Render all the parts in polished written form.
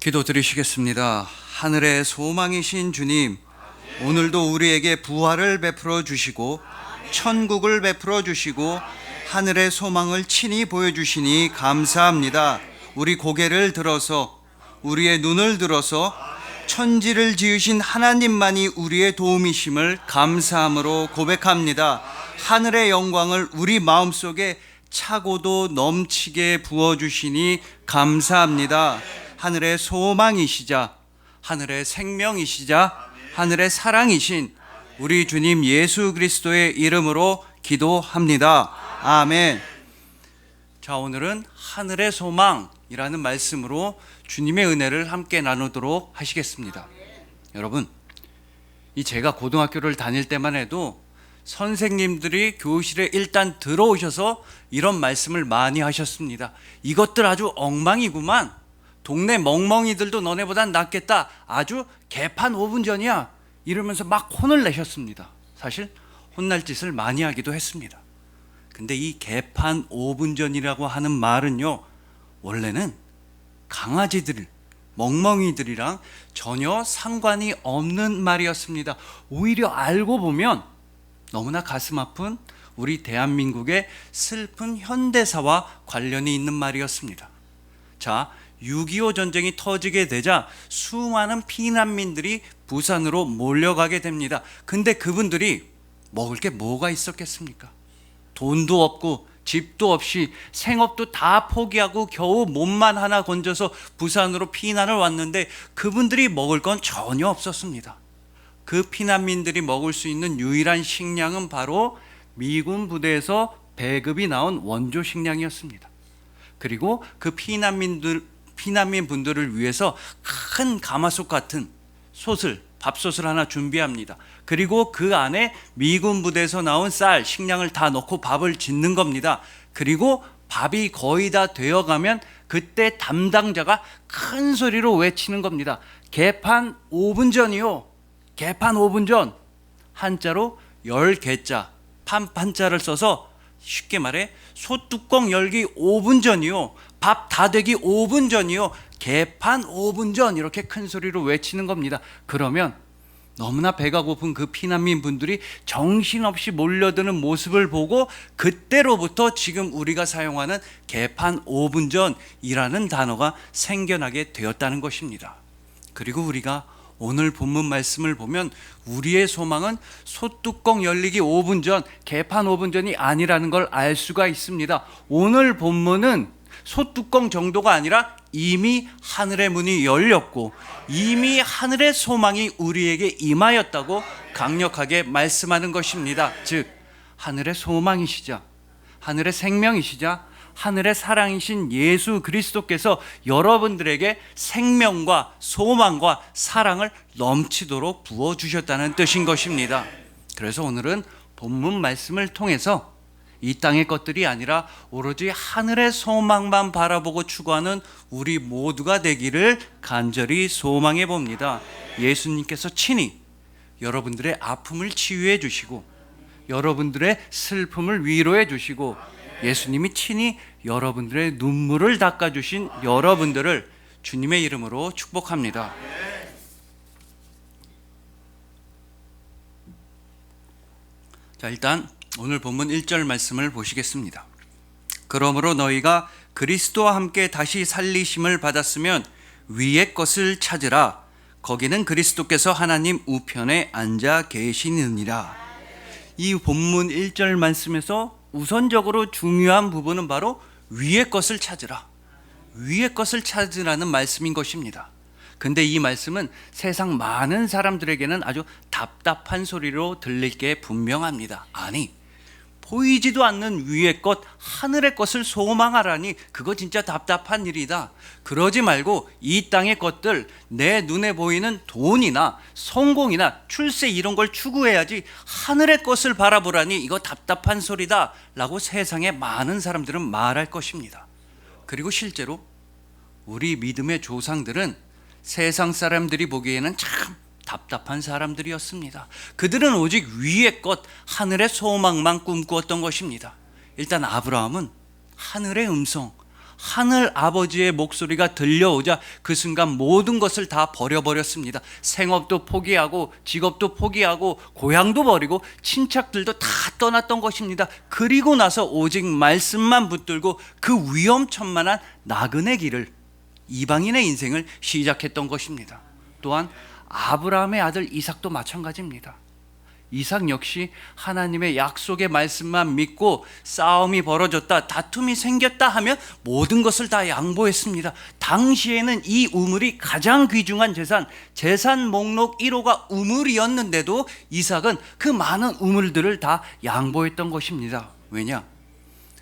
기도 드리시겠습니다. 하늘의 소망이신 주님, 오늘도 우리에게 부활을 베풀어 주시고 천국을 베풀어 주시고 하늘의 소망을 친히 보여주시니 감사합니다. 우리 고개를 들어서, 우리의 눈을 들어서 천지를 지으신 하나님만이 우리의 도움이심을 감사함으로 고백합니다. 하늘의 영광을 우리 마음속에 차고도 넘치게 부어주시니 감사합니다. 하늘의 소망이시자, 하늘의 생명이시자, 하늘의 사랑이신 우리 주님 예수 그리스도의 이름으로 기도합니다. 아멘. 자, 오늘은 하늘의 소망이라는 말씀으로 주님의 은혜를 함께 나누도록 하시겠습니다. 여러분, 제가 고등학교를 다닐 때만 해도 선생님들이 교실에 일단 들어오셔서 이런 말씀을 많이 하셨습니다. 이것들 아주 엉망이구만. 동네 멍멍이들도 너네보단 낫겠다. 아주 개판 5분 전이야. 이러면서 막 혼을 내셨습니다. 사실 혼날 짓을 많이 하기도 했습니다. 근데 이 개판 5분 전이라고 하는 말은요, 원래는 강아지들, 멍멍이들이랑 전혀 상관이 없는 말이었습니다. 오히려 알고 보면 너무나 가슴 아픈 우리 대한민국의 슬픈 현대사와 관련이 있는 말이었습니다. 자, 6.25 전쟁이 터지게 되자 수많은 피난민들이 부산으로 몰려가게 됩니다. 근데 그분들이 먹을 게 뭐가 있었겠습니까? 돈도 없고 집도 없이 생업도 다 포기하고 겨우 몸만 하나 건져서 부산으로 피난을 왔는데 그분들이 먹을 건 전혀 없었습니다. 그 피난민들이 먹을 수 있는 유일한 식량은 바로 미군 부대에서 배급이 나온 원조 식량이었습니다. 그리고 그 피난민 분들을 위해서 큰 가마솥 같은 밥솥을 하나 준비합니다. 그리고 그 안에 미군 부대에서 나온 쌀, 식량을 다 넣고 밥을 짓는 겁니다. 그리고 밥이 거의 다 되어가면 그때 담당자가 큰 소리로 외치는 겁니다. 개판 5분 전이요. 개판 5분 전. 한자로 10개자, 판자를 써서 쉽게 말해 소뚜껑 열기 5분 전이요. 밥 다 되기 5분 전이요. 개판 5분 전. 이렇게 큰 소리로 외치는 겁니다. 그러면 너무나 배가 고픈 그 피난민 분들이 정신없이 몰려드는 모습을 보고 그때로부터 지금 우리가 사용하는 개판 5분 전이라는 단어가 생겨나게 되었다는 것입니다. 그리고 우리가 오늘 본문 말씀을 보면 우리의 소망은 소뚜껑 열리기 5분 전, 개판 5분 전이 아니라는 걸 알 수가 있습니다. 오늘 본문은 소뚜껑 정도가 아니라 이미 하늘의 문이 열렸고 이미 하늘의 소망이 우리에게 임하였다고 강력하게 말씀하는 것입니다. 즉, 하늘의 소망이시자, 하늘의 생명이시자, 하늘의 사랑이신 예수 그리스도께서 여러분들에게 생명과 소망과 사랑을 넘치도록 부어주셨다는 뜻인 것입니다. 그래서 오늘은 본문 말씀을 통해서 이 땅의 것들이 아니라 오로지 하늘의 소망만 바라보고 추구하는 우리 모두가 되기를 간절히 소망해 봅니다. 예수님께서 친히 여러분들의 아픔을 치유해 주시고 여러분들의 슬픔을 위로해 주시고 예수님이 친히 여러분들의 눈물을 닦아주신 여러분들을 주님의 이름으로 축복합니다. 자, 일단 오늘 본문 1절 말씀을 보시겠습니다. 그러므로 너희가 그리스도와 함께 다시 살리심을 받았으면 위의 것을 찾으라. 거기는 그리스도께서 하나님 우편에 앉아 계시느니라. 이 본문 1절 말씀에서 우선적으로 중요한 부분은 바로 위의 것을 찾으라. 위의 것을 찾으라는 말씀인 것입니다. 근데 이 말씀은 세상 많은 사람들에게는 아주 답답한 소리로 들릴 게 분명합니다. 아니, 보이지도 않는 위의 것, 하늘의 것을 소망하라니 그거 진짜 답답한 일이다. 그러지 말고 이 땅의 것들, 내 눈에 보이는 돈이나 성공이나 출세 이런 걸 추구해야지 하늘의 것을 바라보라니 이거 답답한 소리다 라고 세상에 많은 사람들은 말할 것입니다. 그리고 실제로 우리 믿음의 조상들은 세상 사람들이 보기에는 참 답답한 사람들이었습니다. 그들은 오직 위의 것, 하늘의 소망만 꿈꾸었던 것입니다. 일단 아브라함은 하늘의 음성, 하늘 아버지의 목소리가 들려오자 그 순간 모든 것을 다 버려버렸습니다. 생업도 포기하고 직업도 포기하고 고향도 버리고 친척들도 다 떠났던 것입니다. 그리고 나서 오직 말씀만 붙들고 그 위험천만한 나그네 길을, 이방인의 인생을 시작했던 것입니다. 또한 아브라함의 아들 이삭도 마찬가지입니다. 이삭 역시 하나님의 약속의 말씀만 믿고 싸움이 벌어졌다, 다툼이 생겼다 하면 모든 것을 다 양보했습니다. 당시에는 이 우물이 가장 귀중한 재산 목록 1호가 우물이었는데도 이삭은 그 많은 우물들을 다 양보했던 것입니다. 왜냐?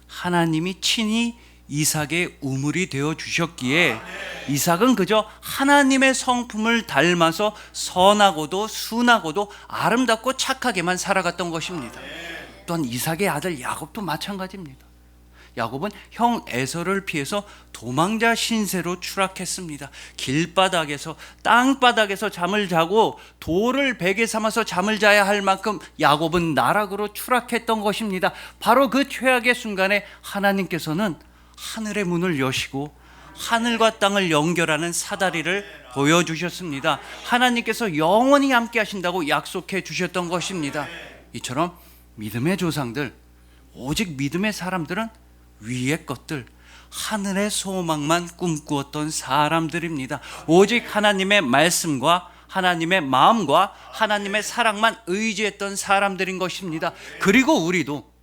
하나님이 친히 이삭의 우물이 되어 주셨기에 이삭은 그저 하나님의 성품을 닮아서 선하고도 순하고도 아름답고 착하게만 살아갔던 것입니다. 또한 이삭의 아들 야곱도 마찬가지입니다. 야곱은 형 에서를 피해서 도망자 신세로 추락했습니다. 길바닥에서, 땅바닥에서 잠을 자고 돌을 베개 삼아서 잠을 자야 할 만큼 야곱은 나락으로 추락했던 것입니다. 바로 그 최악의 순간에 하나님께서는 하늘의 문을 여시고 하늘과 땅을 연결하는 사다리를 보여주셨습니다. 하나님께서 영원히 함께 하신다고 약속해 주셨던 것입니다. 이처럼 믿음의 조상들, 오직 믿음의 사람들은 위의 것들, 하늘의 소망만 꿈꾸었던 사람들입니다. 오직 하나님의 말씀과 하나님의 마음과 하나님의 사랑만 의지했던 사람들인 것입니다. 그리고 우리도,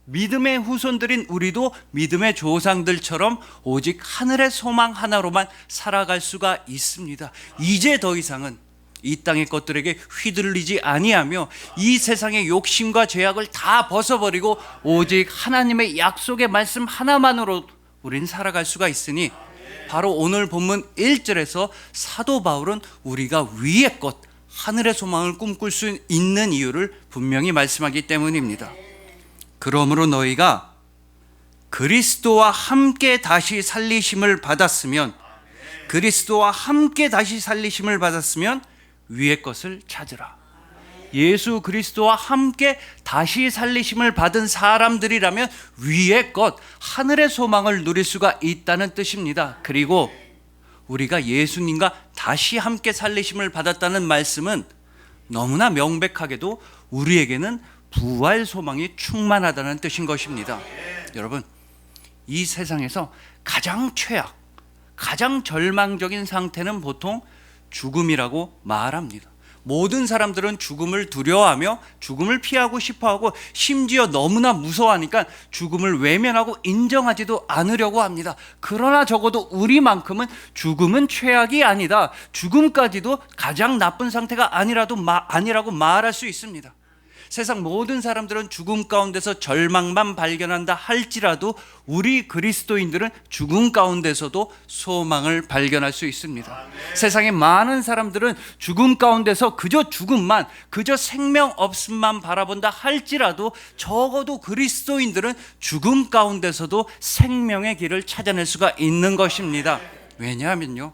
믿음의 후손들인 우리도 믿음의 조상들처럼 오직 하늘의 소망 하나로만 살아갈 수가 있습니다. 이제 더 이상은 이 땅의 것들에게 휘둘리지 아니하며 이 세상의 욕심과 죄악을 다 벗어버리고 오직 하나님의 약속의 말씀 하나만으로 우린 살아갈 수가 있으니, 바로 오늘 본문 1절에서 사도 바울은 우리가 위의 것, 하늘의 소망을 꿈꿀 수 있는 이유를 분명히 말씀하기 때문입니다. 그러므로 너희가 그리스도와 함께 다시 살리심을 받았으면, 그리스도와 함께 다시 살리심을 받았으면 위의 것을 찾으라. 예수 그리스도와 함께 다시 살리심을 받은 사람들이라면 위의 것, 하늘의 소망을 누릴 수가 있다는 뜻입니다. 그리고 우리가 예수님과 다시 함께 살리심을 받았다는 말씀은 너무나 명백하게도 우리에게는 부활 소망이 충만하다는 뜻인 것입니다. 여러분, 이 세상에서 가장 최악, 가장 절망적인 상태는 보통 죽음이라고 말합니다. 모든 사람들은 죽음을 두려워하며 죽음을 피하고 싶어하고 심지어 너무나 무서워하니까 죽음을 외면하고 인정하지도 않으려고 합니다. 그러나 적어도 우리만큼은 죽음은 최악이 아니다, 죽음까지도 가장 나쁜 상태가 아니라고 말할 수 있습니다. 세상 모든 사람들은 죽음 가운데서 절망만 발견한다 할지라도 우리 그리스도인들은 죽음 가운데서도 소망을 발견할 수 있습니다. 세상의 많은 사람들은 죽음 가운데서 그저 죽음만, 그저 생명 없음만 바라본다 할지라도 적어도 그리스도인들은 죽음 가운데서도 생명의 길을 찾아낼 수가 있는 것입니다. 왜냐하면요,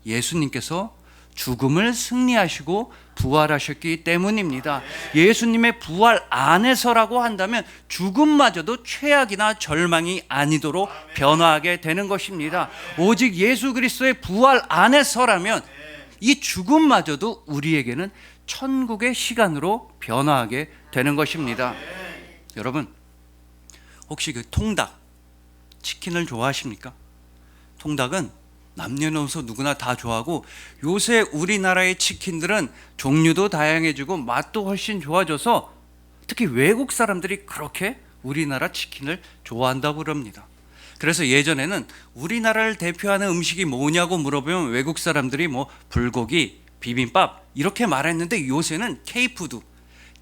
예수님께서 죽음을 승리하시고 부활하셨기 때문입니다. 예수님의 부활 안에서라고 한다면 죽음마저도 최악이나 절망이 아니도록 변화하게 되는 것입니다. 오직 예수 그리스도의 부활 안에서라면 이 죽음마저도 우리에게는 천국의 시간으로 변화하게 되는 것입니다. 여러분, 혹시 그 통닭, 치킨을 좋아하십니까? 통닭은 남녀노소 누구나 다 좋아하고, 요새 우리나라의 치킨들은 종류도 다양해지고 맛도 훨씬 좋아져서 특히 외국 사람들이 그렇게 우리나라 치킨을 좋아한다고 그럽니다. 그래서 예전에는 우리나라를 대표하는 음식이 뭐냐고 물어보면 외국 사람들이 뭐 불고기, 비빔밥 이렇게 말했는데, 요새는 K푸드,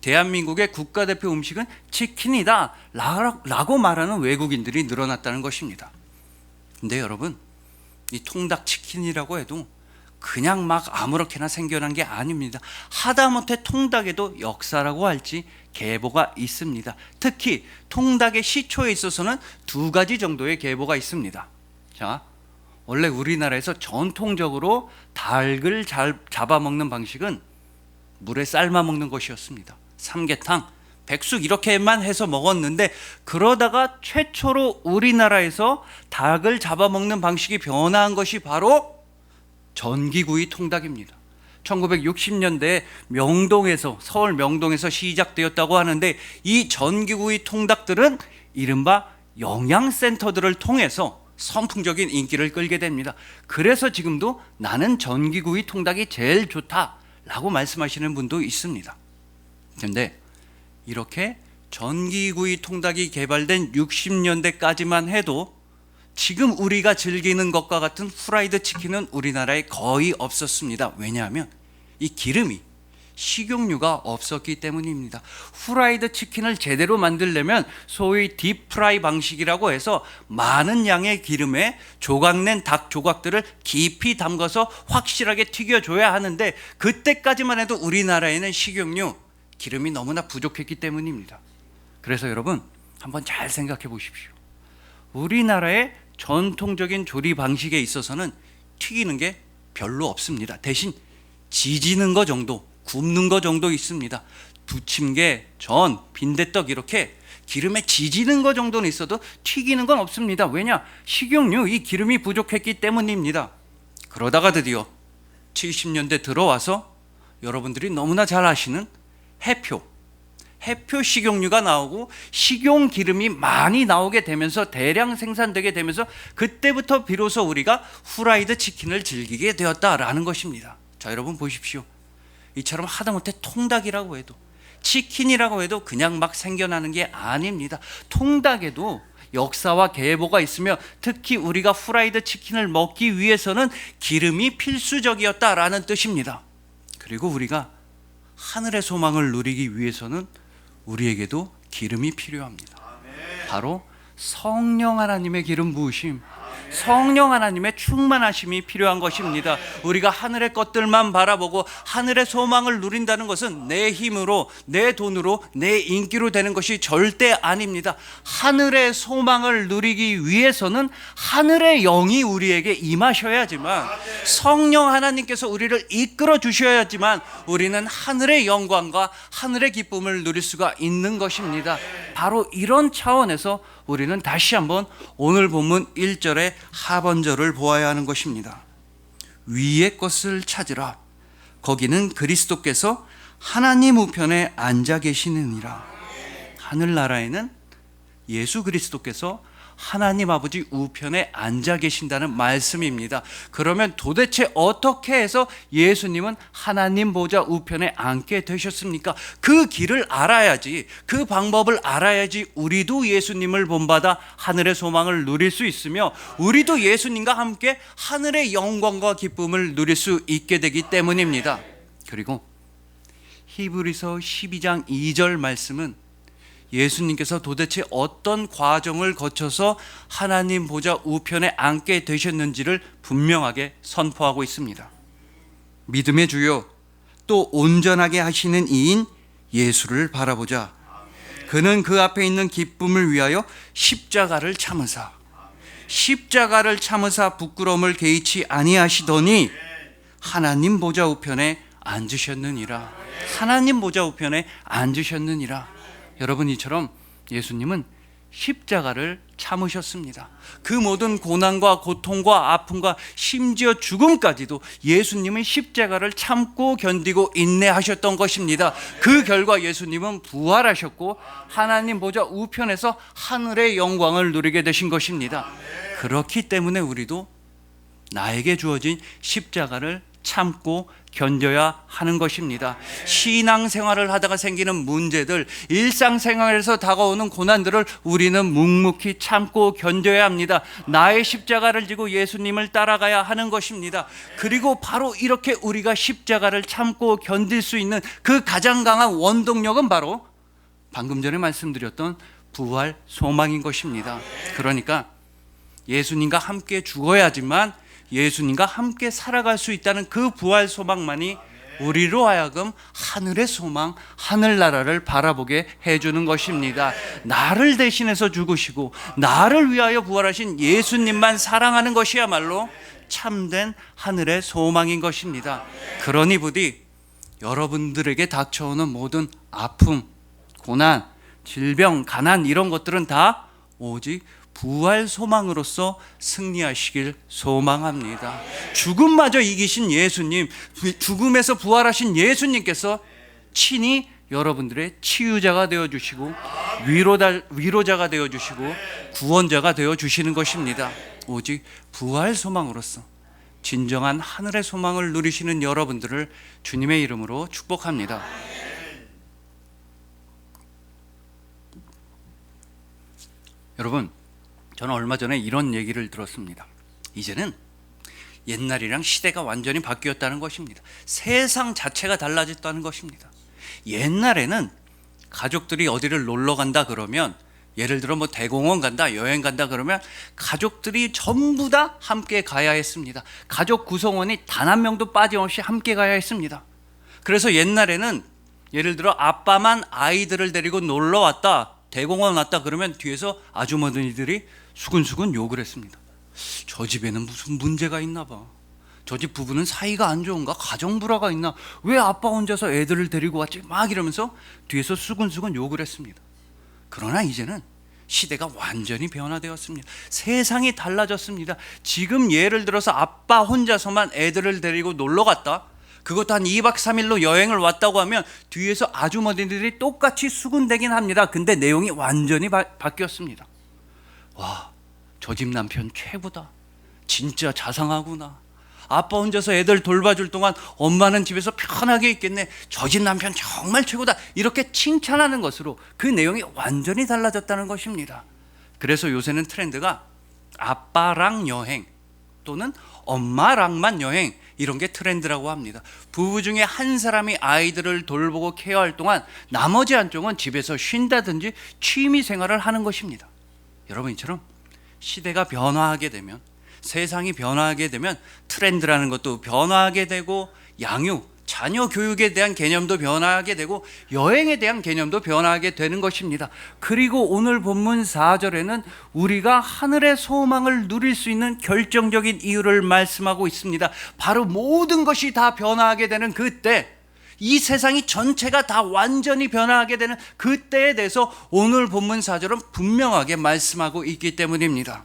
대한민국의 국가대표 음식은 치킨이다 라고 말하는 외국인들이 늘어났다는 것입니다. 근데 여러분, 이 통닭 치킨이라고 해도 그냥 막 아무렇게나 생겨난 게 아닙니다. 하다못해 통닭에도 역사라고 할지 계보가 있습니다. 특히 통닭의 시초에 있어서는 2가지 정도의 계보가 있습니다. 자, 원래 우리나라에서 전통적으로 닭을 잡아먹는 방식은 물에 삶아 먹는 것이었습니다. 삼계탕, 백숙 이렇게만 해서 먹었는데, 그러다가 최초로 우리나라에서 닭을 잡아먹는 방식이 변화한 것이 바로 전기구이 통닭입니다. 1960년대에 명동에서, 서울 명동에서 시작되었다고 하는데, 이 전기구이 통닭들은 이른바 영양센터들을 통해서 선풍적인 인기를 끌게 됩니다. 그래서 지금도 나는 전기구이 통닭이 제일 좋다라고 말씀하시는 분도 있습니다. 그런데 이렇게 전기구이 통닭이 개발된 60년대까지만 해도 지금 우리가 즐기는 것과 같은 후라이드 치킨은 우리나라에 거의 없었습니다. 왜냐하면 이 기름이, 식용유가 없었기 때문입니다. 후라이드 치킨을 제대로 만들려면 소위 딥프라이 방식이라고 해서 많은 양의 기름에 조각낸 닭 조각들을 깊이 담가서 확실하게 튀겨줘야 하는데, 그때까지만 해도 우리나라에는 식용유, 기름이 너무나 부족했기 때문입니다. 그래서 여러분 한번 잘 생각해 보십시오. 우리나라의 전통적인 조리 방식에 있어서는 튀기는 게 별로 없습니다. 대신 지지는 거 정도, 굽는 거 정도 있습니다. 부침개, 전, 빈대떡 이렇게 기름에 지지는 거 정도는 있어도 튀기는 건 없습니다. 왜냐? 식용유, 이 기름이 부족했기 때문입니다. 그러다가 드디어 70년대 들어와서 여러분들이 너무나 잘 아시는 해표 식용유가 나오고 식용 기름이 많이 나오게 되면서, 대량 생산되게 되면서, 그때부터 비로소 우리가 후라이드 치킨을 즐기게 되었다라는 것입니다. 자, 여러분 보십시오. 이처럼 하다못해 통닭이라고 해도, 치킨이라고 해도 그냥 막 생겨나는 게 아닙니다. 통닭에도 역사와 계보가 있으며, 특히 우리가 후라이드 치킨을 먹기 위해서는 기름이 필수적이었다라는 뜻입니다. 그리고 우리가 하늘의 소망을 누리기 위해서는 우리에게도 기름이 필요합니다. 바로 성령 하나님의 기름 부으심, 성령 하나님의 충만하심이 필요한 것입니다. 우리가 하늘의 것들만 바라보고 하늘의 소망을 누린다는 것은 내 힘으로, 내 돈으로, 내 인기로 되는 것이 절대 아닙니다. 하늘의 소망을 누리기 위해서는 하늘의 영이 우리에게 임하셔야지만, 성령 하나님께서 우리를 이끌어 주셔야지만 우리는 하늘의 영광과 하늘의 기쁨을 누릴 수가 있는 것입니다. 바로 이런 차원에서 우리는 다시 한번 오늘 본문 1절의 하반절을 보아야 하는 것입니다. 위의 것을 찾으라. 거기는 그리스도께서 하나님 우편에 앉아 계시느니라. 하늘나라에는 예수 그리스도께서 하나님 아버지 우편에 앉아 계신다는 말씀입니다. 그러면 도대체 어떻게 해서 예수님은 하나님 보좌 우편에 앉게 되셨습니까? 그 길을 알아야지, 그 방법을 알아야지 우리도 예수님을 본받아 하늘의 소망을 누릴 수 있으며, 우리도 예수님과 함께 하늘의 영광과 기쁨을 누릴 수 있게 되기 때문입니다. 그리고 히브리서 12장 2절 말씀은 예수님께서 도대체 어떤 과정을 거쳐서 하나님 보좌 우편에 앉게 되셨는지를 분명하게 선포하고 있습니다. 믿음의 주요 또 온전하게 하시는 이인 예수를 바라보자. 그는 그 앞에 있는 기쁨을 위하여 십자가를 참으사 부끄러움을 개의치 아니하시더니 하나님 보좌 우편에 앉으셨느니라. 하나님 보좌 우편에 앉으셨느니라. 여러분, 이처럼 예수님은 십자가를 참으셨습니다. 그 모든 고난과 고통과 아픔과 심지어 죽음까지도 예수님은 십자가를 참고 견디고 인내하셨던 것입니다. 그 결과 예수님은 부활하셨고 하나님 보좌 우편에서 하늘의 영광을 누리게 되신 것입니다. 그렇기 때문에 우리도 나에게 주어진 십자가를 참고 견뎌야 하는 것입니다. 신앙생활을 하다가 생기는 문제들, 일상생활에서 다가오는 고난들을 우리는 묵묵히 참고 견뎌야 합니다. 나의 십자가를 지고 예수님을 따라가야 하는 것입니다. 그리고 바로 이렇게 우리가 십자가를 참고 견딜 수 있는 그 가장 강한 원동력은 바로 방금 전에 말씀드렸던 부활 소망인 것입니다. 그러니까 예수님과 함께 죽어야지만 예수님과 함께 살아갈 수 있다는 그 부활 소망만이 우리로 하여금 하늘의 소망, 하늘나라를 바라보게 해주는 것입니다. 나를 대신해서 죽으시고 나를 위하여 부활하신 예수님만 사랑하는 것이야말로 참된 하늘의 소망인 것입니다. 그러니 부디 여러분들에게 닥쳐오는 모든 아픔, 고난, 질병, 가난 이런 것들은 다 오직 부활 소망으로서 승리하시길 소망합니다. 죽음마저 이기신 예수님, 죽음에서 부활하신 예수님께서 친히 여러분들의 치유자가 되어주시고 위로자가 되어주시고 구원자가 되어주시는 것입니다. 오직 부활 소망으로서 진정한 하늘의 소망을 누리시는 여러분들을 주님의 이름으로 축복합니다. 여러분, 저는 얼마 전에 이런 얘기를 들었습니다. 이제는 옛날이랑 시대가 완전히 바뀌었다는 것입니다. 세상 자체가 달라졌다는 것입니다. 옛날에는 가족들이 어디를 놀러 간다 그러면, 예를 들어 뭐 대공원 간다, 여행 간다 그러면 가족들이 전부 다 함께 가야 했습니다. 가족 구성원이 단 한 명도 빠짐없이 함께 가야 했습니다. 그래서 옛날에는 예를 들어 아빠만 아이들을 데리고 놀러 왔다, 대공원 왔다 그러면 뒤에서 아주머니들이 수근수근 욕을 했습니다. 저 집에는 무슨 문제가 있나 봐. 저 집 부부는 사이가 안 좋은가? 가정불화가 있나? 왜 아빠 혼자서 애들을 데리고 왔지? 막 이러면서 뒤에서 수근수근 욕을 했습니다. 그러나 이제는 시대가 완전히 변화되었습니다. 세상이 달라졌습니다. 지금 예를 들어서 아빠 혼자서만 애들을 데리고 놀러 갔다, 그것도 한 2박 3일로 여행을 왔다고 하면 뒤에서 아주머니들이 똑같이 수군대긴 합니다. 근데 내용이 완전히 바뀌었습니다. 와, 저 집 남편 최고다. 진짜 자상하구나. 아빠 혼자서 애들 돌봐줄 동안 엄마는 집에서 편하게 있겠네. 저 집 남편 정말 최고다. 이렇게 칭찬하는 것으로 그 내용이 완전히 달라졌다는 것입니다. 그래서 요새는 트렌드가 아빠랑 여행 또는 엄마랑만 여행, 이런 게 트렌드라고 합니다. 부부 중에 한 사람이 아이들을 돌보고 케어할 동안 나머지 한쪽은 집에서 쉰다든지 취미 생활을 하는 것입니다. 여러분, 이처럼 시대가 변화하게 되면, 세상이 변화하게 되면 트렌드라는 것도 변화하게 되고, 양육, 자녀 교육에 대한 개념도 변화하게 되고, 여행에 대한 개념도 변화하게 되는 것입니다. 그리고 오늘 본문 4절에는 우리가 하늘의 소망을 누릴 수 있는 결정적인 이유를 말씀하고 있습니다. 바로 모든 것이 다 변화하게 되는 그때, 이 세상이 전체가 다 완전히 변화하게 되는 그때에 대해서 오늘 본문 4절은 분명하게 말씀하고 있기 때문입니다.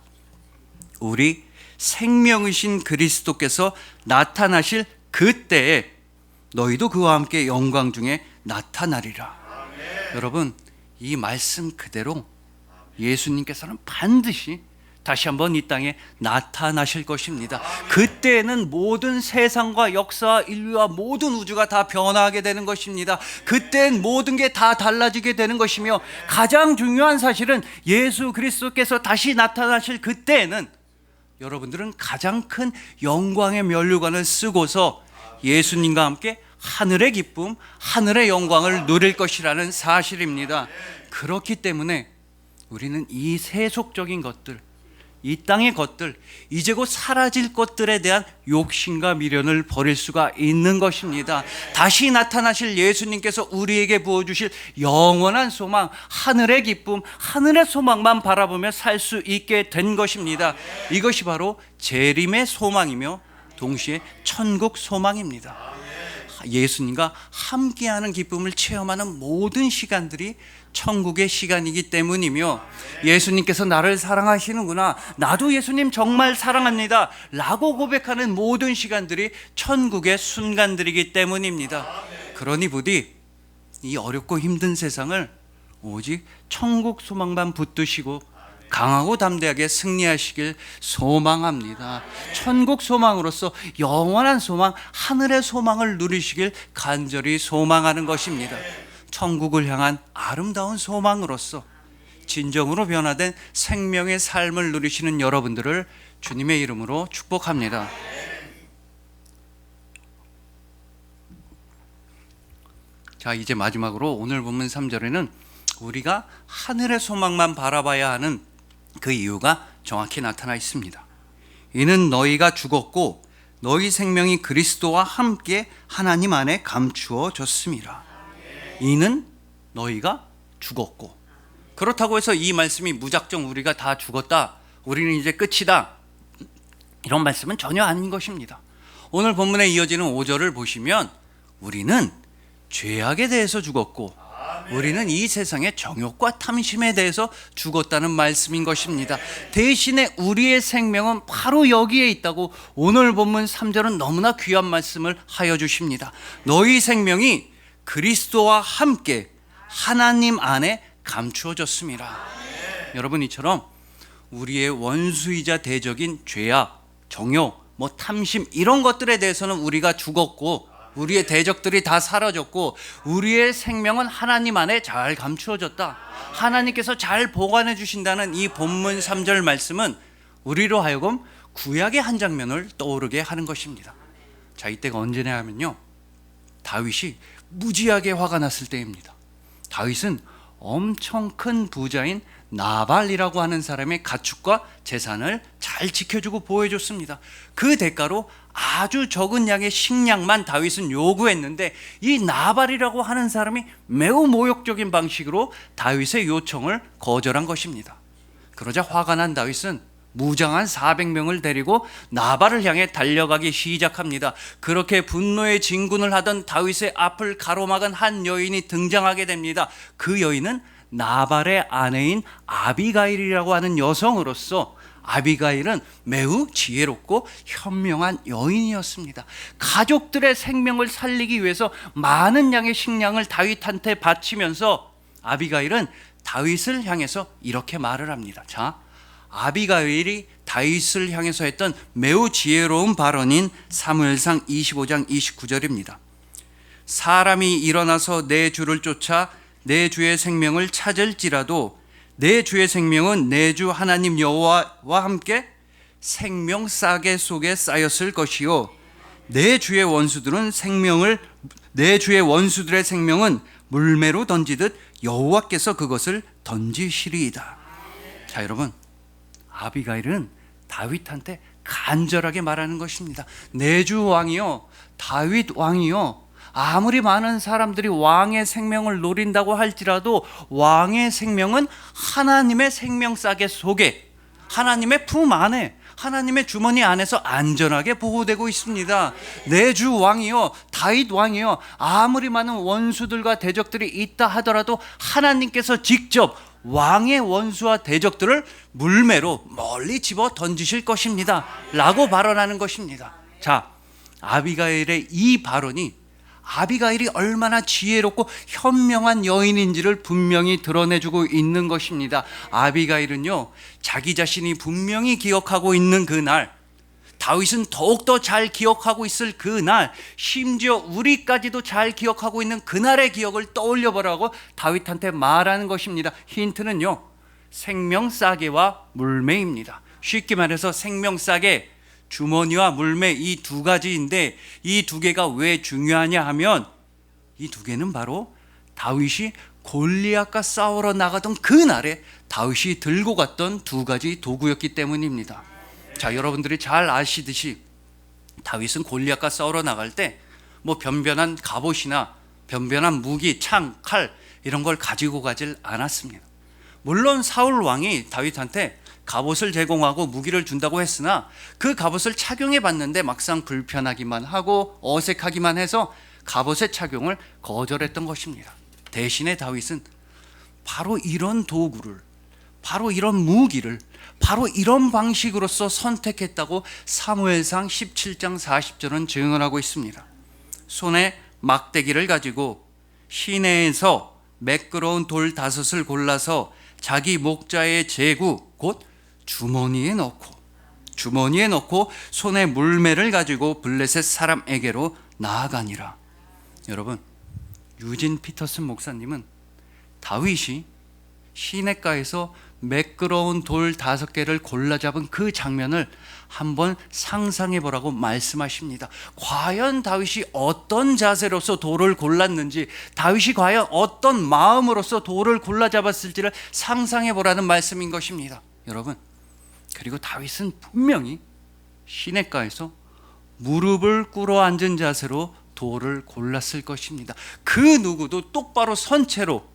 우리 생명이신 그리스도께서 나타나실 그때에 너희도 그와 함께 영광 중에 나타나리라. 여러분, 이 말씀 그대로 예수님께서는 반드시 다시 한번 이 땅에 나타나실 것입니다. 그때에는 모든 세상과 역사와 인류와 모든 우주가 다 변화하게 되는 것입니다. 그때는 모든 게 다 달라지게 되는 것이며, 가장 중요한 사실은 예수 그리스도께서 다시 나타나실 그때에는 여러분들은 가장 큰 영광의 면류관을 쓰고서 예수님과 함께 하늘의 기쁨, 하늘의 영광을 누릴 것이라는 사실입니다. 그렇기 때문에 우리는 이 세속적인 것들, 이 땅의 것들, 이제 곧 사라질 것들에 대한 욕심과 미련을 버릴 수가 있는 것입니다. 다시 나타나실 예수님께서 우리에게 부어주실 영원한 소망, 하늘의 기쁨, 하늘의 소망만 바라보며 살 수 있게 된 것입니다. 이것이 바로 재림의 소망이며 동시에 천국 소망입니다. 예수님과 함께하는 기쁨을 체험하는 모든 시간들이 천국의 시간이기 때문이며, 예수님께서 나를 사랑하시는구나, 나도 예수님 정말 사랑합니다 라고 고백하는 모든 시간들이 천국의 순간들이기 때문입니다. 그러니 부디 이 어렵고 힘든 세상을 오직 천국 소망만 붙드시고 강하고 담대하게 승리하시길 소망합니다. 천국 소망으로서 영원한 소망, 하늘의 소망을 누리시길 간절히 소망하는 것입니다. 천국을 향한 아름다운 소망으로서 진정으로 변화된 생명의 삶을 누리시는 여러분들을 주님의 이름으로 축복합니다. 자, 이제 마지막으로 오늘 본문 3절에는 우리가 하늘의 소망만 바라봐야 하는 그 이유가 정확히 나타나 있습니다. 이는 너희가 죽었고 너희 생명이 그리스도와 함께 하나님 안에 감추어졌음이라. 이는 너희가 죽었고, 그렇다고 해서 이 말씀이 무작정 우리가 다 죽었다, 우리는 이제 끝이다, 이런 말씀은 전혀 아닌 것입니다. 오늘 본문에 이어지는 5절을 보시면 우리는 죄악에 대해서 죽었고 우리는 이 세상의 정욕과 탐심에 대해서 죽었다는 말씀인 것입니다. 대신에 우리의 생명은 바로 여기에 있다고 오늘 본문 3절은 너무나 귀한 말씀을 하여 주십니다. 너희 생명이 그리스도와 함께 하나님 안에 감추어졌습니다. 여러분, 이처럼 우리의 원수이자 대적인 죄악, 정욕, 탐심 이런 것들에 대해서는 우리가 죽었고 우리의 대적들이 다 사라졌고 우리의 생명은 하나님 안에 잘 감추어졌다. 하나님께서 잘 보관해 주신다는 이 본문 3절 말씀은 우리로 하여금 구약의 한 장면을 떠오르게 하는 것입니다. 자, 이때가 언제냐 하면요, 다윗이 무지하게 화가 났을 때입니다. 다윗은 엄청 큰 부자인 나발이라고 하는 사람의 가축과 재산을 잘 지켜주고 보호해줬습니다. 그 대가로 아주 적은 양의 식량만 다윗은 요구했는데 이 나발이라고 하는 사람이 매우 모욕적인 방식으로 다윗의 요청을 거절한 것입니다. 그러자 화가 난 다윗은 무장한 400명을 데리고 나발을 향해 달려가기 시작합니다. 그렇게 분노의 진군을 하던 다윗의 앞을 가로막은 한 여인이 등장하게 됩니다. 그 여인은 나발의 아내인 아비가일이라고 하는 여성으로서 아비가일은 매우 지혜롭고 현명한 여인이었습니다. 가족들의 생명을 살리기 위해서 많은 양의 식량을 다윗한테 바치면서 아비가일은 다윗을 향해서 이렇게 말을 합니다. 자, 아비가일이 다윗을 향해서 했던 매우 지혜로운 발언인 사무엘상 25장 29절입니다. 사람이 일어나서 내 주를 쫓아 내 주의 생명을 찾을지라도 내 주의 생명은 내 주 하나님 여호와와 함께 생명 싸개 속에 쌓였을 것이요 내 주의 원수들의 생명은 물매로 던지듯 여호와께서 그것을 던지시리이다. 자, 여러분, 아비가일은 다윗한테 간절하게 말하는 것입니다. 내 주 왕이요, 다윗 왕이요, 아무리 많은 사람들이 왕의 생명을 노린다고 할지라도 왕의 생명은 하나님의 생명 싸개 속에, 하나님의 품 안에, 하나님의 주머니 안에서 안전하게 보호되고 있습니다. 내 주 왕이요, 다윗 왕이요, 아무리 많은 원수들과 대적들이 있다 하더라도 하나님께서 직접 왕의 원수와 대적들을 물매로 멀리 집어 던지실 것입니다 라고 발언하는 것입니다. 자, 아비가일의 이 발언이 아비가일이 얼마나 지혜롭고 현명한 여인인지를 분명히 드러내주고 있는 것입니다. 아비가일은요, 자기 자신이 분명히 기억하고 있는 그날, 다윗은 더욱더 잘 기억하고 있을 그날, 심지어 우리까지도 잘 기억하고 있는 그날의 기억을 떠올려 보라고 다윗한테 말하는 것입니다. 힌트는요, 생명 싸개와 물매입니다. 쉽게 말해서 생명 싸개, 주머니와 물매, 이 두 가지인데 이 두 개가 왜 중요하냐 하면 이 두 개는 바로 다윗이 골리앗과 싸우러 나가던 그날에 다윗이 들고 갔던 두 가지 도구였기 때문입니다. 자, 여러분들이 잘 아시듯이 다윗은 골리앗과 싸우러 나갈 때 변변한 갑옷이나 변변한 무기, 창, 칼 이런 걸 가지고 가질 않았습니다. 물론 사울 왕이 다윗한테 갑옷을 제공하고 무기를 준다고 했으나 그 갑옷을 착용해 봤는데 막상 불편하기만 하고 어색하기만 해서 갑옷의 착용을 거절했던 것입니다. 대신에 다윗은 바로 이런 도구를, 바로 이런 무기를, 바로 이런 방식으로서 선택했다고 사무엘상 17장 40절은 증언하고 있습니다. 손에 막대기를 가지고 시내에서 매끄러운 돌 5을 골라서 자기 목자의 제구 곧 주머니에 넣고 손에 물매를 가지고 블레셋 사람에게로 나아가니라. 여러분, 유진 피터슨 목사님은 다윗이 시냇가에서 매끄러운 돌 5개를 골라 잡은 그 장면을 한번 상상해 보라고 말씀하십니다. 과연 다윗이 어떤 자세로서 돌을 골랐는지, 다윗이 과연 어떤 마음으로서 돌을 골라 잡았을지를 상상해 보라는 말씀인 것입니다. 여러분, 그리고 다윗은 분명히 시냇가에서 무릎을 꿇어 앉은 자세로 돌을 골랐을 것입니다. 그 누구도 똑바로 선 채로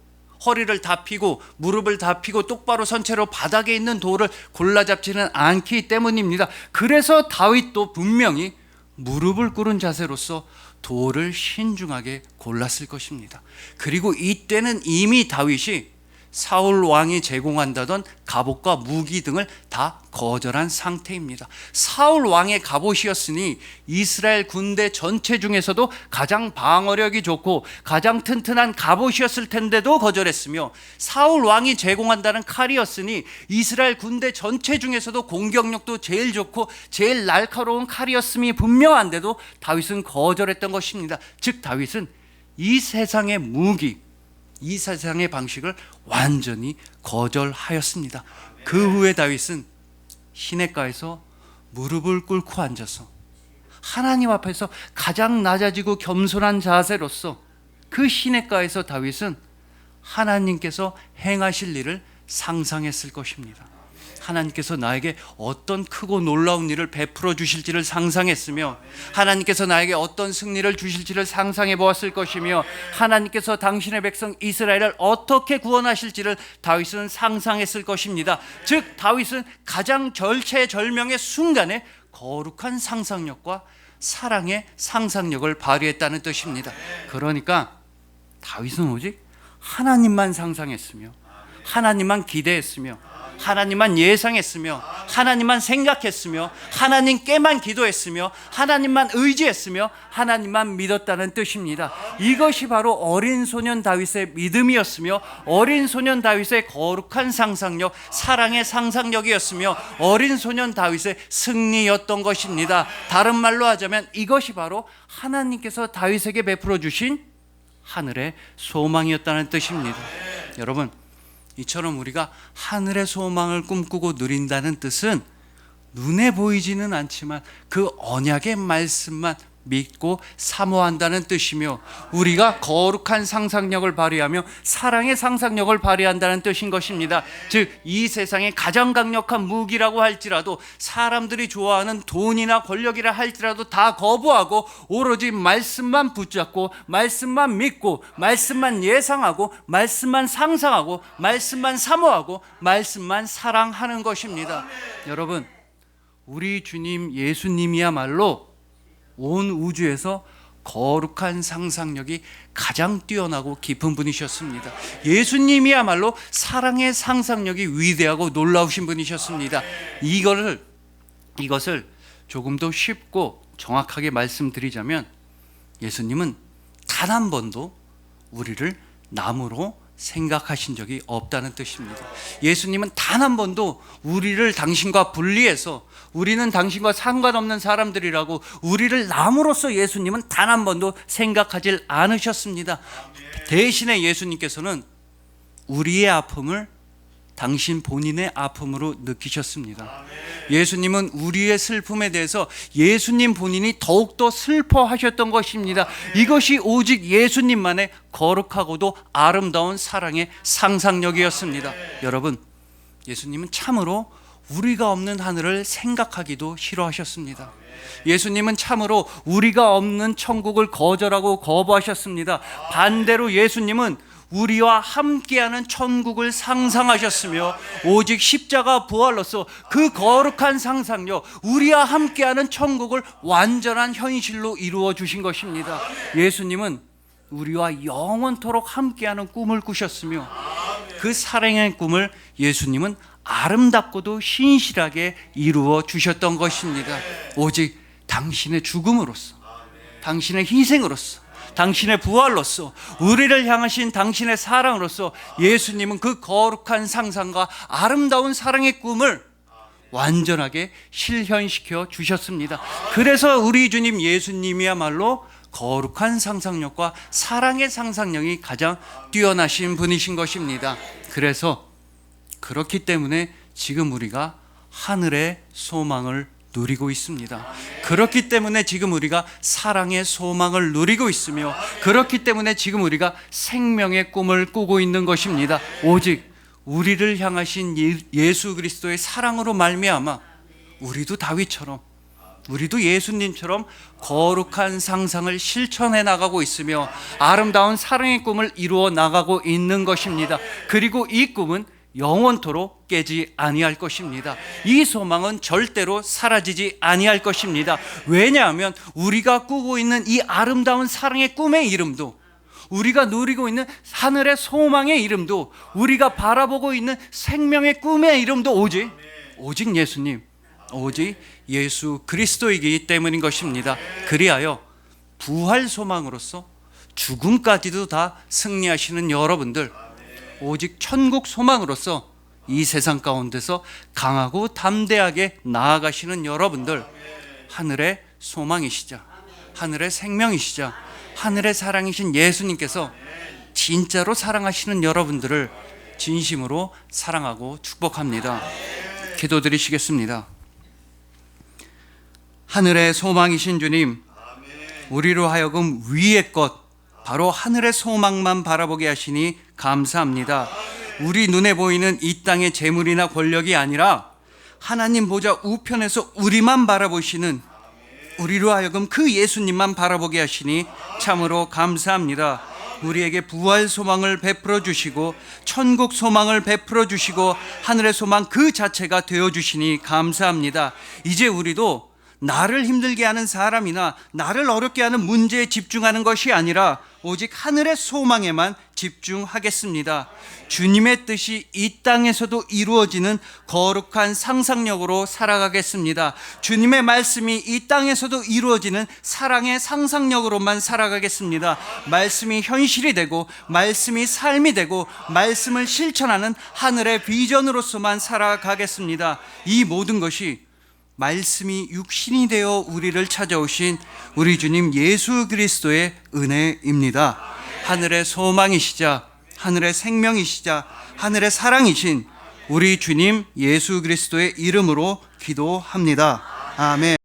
허리를 다 펴고 무릎을 다 펴고 똑바로 선 채로 바닥에 있는 돌을 골라 잡지는 않기 때문입니다. 그래서 다윗도 분명히 무릎을 꿇은 자세로서 돌을 신중하게 골랐을 것입니다. 그리고 이때는 이미 다윗이 사울 왕이 제공한다던 갑옷과 무기 등을 다 거절한 상태입니다. 사울 왕의 갑옷이었으니 이스라엘 군대 전체 중에서도 가장 방어력이 좋고 가장 튼튼한 갑옷이었을 텐데도 거절했으며, 사울 왕이 제공한다는 칼이었으니 이스라엘 군대 전체 중에서도 공격력도 제일 좋고 제일 날카로운 칼이었음이 분명한데도 다윗은 거절했던 것입니다. 즉 다윗은 이 세상의 무기, 이 세상의 방식을 완전히 거절하였습니다. 그 후에 다윗은 시냇가에서 무릎을 꿇고 앉아서 하나님 앞에서 가장 낮아지고 겸손한 자세로서 그 시냇가에서 다윗은 하나님께서 행하실 일을 상상했을 것입니다. 하나님께서 나에게 어떤 크고 놀라운 일을 베풀어 주실지를 상상했으며, 하나님께서 나에게 어떤 승리를 주실지를 상상해 보았을 것이며, 하나님께서 당신의 백성 이스라엘을 어떻게 구원하실지를 다윗은 상상했을 것입니다. 즉 다윗은 가장 절체절명의 순간에 거룩한 상상력과 사랑의 상상력을 발휘했다는 뜻입니다. 그러니까 다윗은 오직 하나님만 상상했으며, 하나님만 기대했으며, 하나님만 예상했으며, 하나님만 생각했으며, 하나님께만 기도했으며, 하나님만 의지했으며, 하나님만 믿었다는 뜻입니다. 이것이 바로 어린 소년 다윗의 믿음이었으며, 어린 소년 다윗의 거룩한 상상력, 사랑의 상상력이었으며, 어린 소년 다윗의 승리였던 것입니다. 다른 말로 하자면 이것이 바로 하나님께서 다윗에게 베풀어 주신 하늘의 소망이었다는 뜻입니다. 여러분, 이처럼 우리가 하늘의 소망을 꿈꾸고 누린다는 뜻은 눈에 보이지는 않지만 그 언약의 말씀만 믿고 사모한다는 뜻이며, 우리가 거룩한 상상력을 발휘하며 사랑의 상상력을 발휘한다는 뜻인 것입니다. 즉 이 세상의 가장 강력한 무기라고 할지라도, 사람들이 좋아하는 돈이나 권력이라 할지라도 다 거부하고 오로지 말씀만 붙잡고, 말씀만 믿고, 말씀만 예상하고, 말씀만 상상하고, 말씀만 사모하고, 말씀만 사랑하는 것입니다. 여러분, 우리 주님 예수님이야말로 온 우주에서 거룩한 상상력이 가장 뛰어나고 깊은 분이셨습니다. 예수님이야말로 사랑의 상상력이 위대하고 놀라우신 분이셨습니다. 이것을 조금 더 쉽고 정확하게 말씀드리자면, 예수님은 단 한 번도 우리를 남으로 생각하신 적이 없다는 뜻입니다. 예수님은 단 한 번도 우리를 당신과 분리해서 우리는 당신과 상관없는 사람들이라고 우리를 남으로써 예수님은 단 한 번도 생각하지 않으셨습니다. 대신에 예수님께서는 우리의 아픔을 당신 본인의 아픔으로 느끼셨습니다. 예수님은 우리의 슬픔에 대해서 예수님 본인이 더욱더 슬퍼하셨던 것입니다. 이것이 오직 예수님만의 거룩하고도 아름다운 사랑의 상상력이었습니다. 여러분, 예수님은 참으로 우리가 없는 하늘을 생각하기도 싫어하셨습니다. 예수님은 참으로 우리가 없는 천국을 거절하고 거부하셨습니다. 반대로 예수님은 우리와 함께하는 천국을 상상하셨으며, 오직 십자가 부활로서 그 거룩한 상상력, 우리와 함께하는 천국을 완전한 현실로 이루어 주신 것입니다. 예수님은 우리와 영원토록 함께하는 꿈을 꾸셨으며, 그 사랑의 꿈을 예수님은 아름답고도 신실하게 이루어 주셨던 것입니다. 오직 당신의 죽음으로써, 당신의 희생으로써, 당신의 부활로써, 우리를 향하신 당신의 사랑으로써 예수님은 그 거룩한 상상과 아름다운 사랑의 꿈을 완전하게 실현시켜 주셨습니다. 그래서 우리 주님 예수님이야말로 거룩한 상상력과 사랑의 상상력이 가장 뛰어나신 분이신 것입니다. 그렇기 때문에 지금 우리가 하늘의 소망을 누리고 있습니다. 그렇기 때문에 지금 우리가 사랑의 소망을 누리고 있으며, 그렇기 때문에 지금 우리가 생명의 꿈을 꾸고 있는 것입니다. 오직 우리를 향하신 예수 그리스도의 사랑으로 말미암아 우리도 다윗처럼, 우리도 예수님처럼 거룩한 상상을 실천해 나가고 있으며 아름다운 사랑의 꿈을 이루어 나가고 있는 것입니다. 그리고 이 꿈은 영원토록 깨지 아니할 것입니다. 이 소망은 절대로 사라지지 아니할 것입니다. 왜냐하면 우리가 꾸고 있는 이 아름다운 사랑의 꿈의 이름도, 우리가 누리고 있는 하늘의 소망의 이름도, 우리가 바라보고 있는 생명의 꿈의 이름도 오직 예수님, 오직 예수 그리스도이기 때문인 것입니다. 그리하여 부활 소망으로서 죽음까지도 다 승리하시는 여러분들, 오직 천국 소망으로서 이 세상 가운데서 강하고 담대하게 나아가시는 여러분들, 하늘의 소망이시자, 하늘의 생명이시자, 하늘의 사랑이신 예수님께서 진짜로 사랑하시는 여러분들을 진심으로 사랑하고 축복합니다. 기도드리시겠습니다. 하늘의 소망이신 주님, 우리로 하여금 위의 것, 바로 하늘의 소망만 바라보게 하시니 감사합니다. 우리 눈에 보이는 이 땅의 재물이나 권력이 아니라 하나님 보좌 우편에서 우리만 바라보시는, 우리로 하여금 그 예수님만 바라보게 하시니 참으로 감사합니다. 우리에게 부활 소망을 베풀어 주시고 천국 소망을 베풀어 주시고 하늘의 소망 그 자체가 되어 주시니 감사합니다. 이제 우리도 나를 힘들게 하는 사람이나 나를 어렵게 하는 문제에 집중하는 것이 아니라 오직 하늘의 소망에만 집중하겠습니다. 주님의 뜻이 이 땅에서도 이루어지는 거룩한 상상력으로 살아가겠습니다. 주님의 말씀이 이 땅에서도 이루어지는 사랑의 상상력으로만 살아가겠습니다. 말씀이 현실이 되고 말씀이 삶이 되고 말씀을 실천하는 하늘의 비전으로서만 살아가겠습니다. 이 모든 것이 말씀이 육신이 되어 우리를 찾아오신 우리 주님 예수 그리스도의 은혜입니다. 하늘의 소망이시자, 하늘의 생명이시자, 하늘의 사랑이신 우리 주님 예수 그리스도의 이름으로 기도합니다. 아멘.